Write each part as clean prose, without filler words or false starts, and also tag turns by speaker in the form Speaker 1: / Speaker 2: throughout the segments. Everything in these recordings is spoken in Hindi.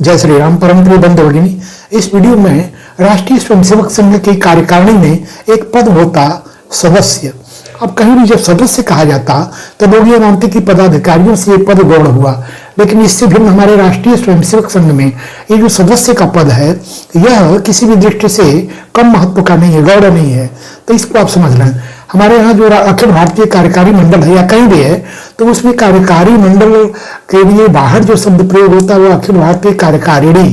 Speaker 1: जय श्री राम। परम प्रिय बंधु भगिनी, इस वीडियो में राष्ट्रीय स्वयंसेवक संघ की कार्यकारिणी में एक पद होता सदस्य। अब कहीं भी जब सदस्य कहा जाता तो लोग ये मानते कि पदाधिकारियों से ये पद गौण हुआ, लेकिन इससे भिन्न हमारे राष्ट्रीय स्वयंसेवक संघ में ये जो सदस्य का पद है यह किसी भी दृष्टि से कम महत्व का नहीं है, गौण नहीं है। तो इसको आप समझ लें। हमारे यहाँ जो अखिल भारतीय कार्यकारी मंडल है या कहीं भी है तो उसमें कार्यकारी मंडल के लिए बाहर जो शब्द प्रयोग होता है वो अखिल भारतीय कार्यकारिणी,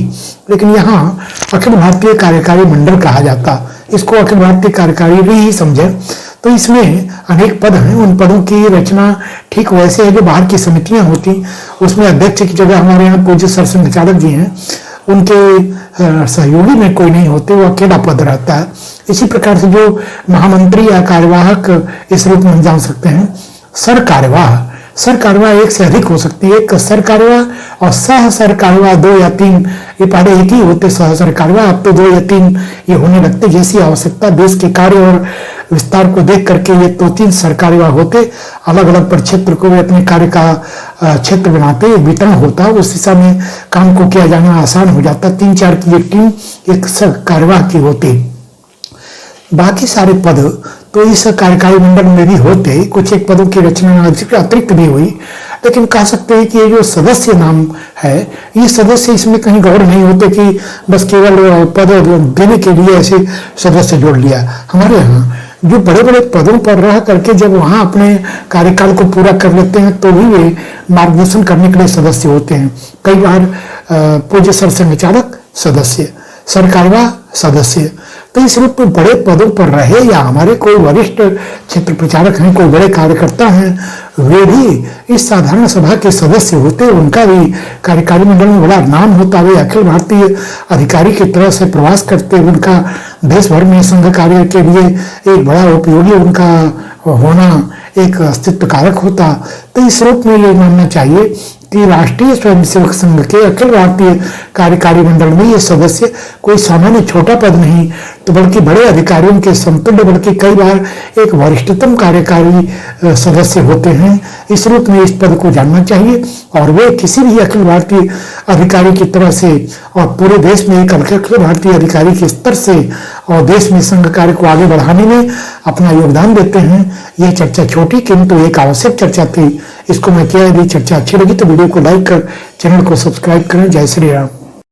Speaker 1: लेकिन यहाँ अखिल भारतीय कार्यकारी मंडल कहा जाता, इसको अखिल भारतीय कार्यकारिणी ही समझे। तो इसमें अनेक पद हैं, उन पदों की रचना ठीक वैसे है जो बाहर की समितियां होती, उसमें अध्यक्ष की जगह हमारे यहाँ पूज्य सरसंघ चालक जी हैं, उनके सहयोगी में कोई नहीं होते, वो अकेला पद रहता है। इसी प्रकार से जो महामंत्री या कार्यवाहक इस रूप में हम जान सकते हैं। सर कार्यवाह एक से अधिक हो सकती है, एक सर कार्यवाह और सह सर कार्यवाह 2 या 3, ये पहले एक ही होते सह सर कार्यवाह, अब तो 2 या 3 ये होने लगते। जैसी आवश्यकता देश के कार्य और विस्तार को देख करके ये 2-3 सर कार्यवाह होते, अलग अलग परिक्षेत्र को वे अपने कार्य का क्षेत्र बनाते, वितरण होता, उस दिशा में काम को किया जाना आसान हो जाता। 3-4 की एक टीम एक सर कार्यवाह की होती। बाकी सारे पद तो इस कार्यकारी मंडल में भी होते, कुछ एक पदों की रचना अतिरिक्त भी हुई, लेकिन कह सकते हैं कि ये जो सदस्य नाम है ये सदस्य इसमें कहीं गौर नहीं होते कि बस केवल पद देने के लिए ऐसे सदस्य जोड़ लिया। हमारे यहाँ जो बड़े बड़े पदों पर रह करके जब वहां अपने कार्यकाल को पूरा कर लेते हैं तो भी वे मार्गदर्शन करने के लिए सदस्य होते हैं। कई बार पूज्य सरसंघ चालक सदस्य, सर कार्यवाह सदस्य। तो इस रूप में बड़े पदों पर रहे या हमारे कोई वरिष्ठ क्षेत्र प्रचारक हैं, कोई बड़े कार्यकर्ता हैं, वे भी इस साधारण सभा के सदस्य होते, उनका भी कार्यकारी मंडल में बड़ा नाम होता। वे अखिल भारतीय अधिकारी की तरह से प्रवास करते, उनका देश भर में संघ कार्य के लिए एक बड़ा उपयोगी उनका होना एक अस्तित्व कारक होता। तो इस रूप में ये मानना चाहिए कि राष्ट्रीय स्वयंसेवक संघ के अखिल भारतीय कार्यकारी मंडल में ये सदस्य कोई सामान्य छोटा पद नहीं तो बल्कि बड़े अधिकारियों के समतुल्य, बल्कि कई बार एक वरिष्ठतम कार्यकारी सदस्य होते हैं। इस रूप में इस पद को जानना चाहिए और वे किसी भी अखिल भारतीय अधिकारी की तरह से और पूरे देश में एक अखिल भारतीय अधिकारी के स्तर से और देश में संघ कार्य को आगे बढ़ाने में अपना योगदान देते हैं। यह चर्चा छोटी किंतु एक आवश्यक चर्चा थी, इसको मैं किया। यदि चर्चा अच्छी लगी तो वीडियो को लाइक कर चैनल को सब्सक्राइब करें। जय श्री राम।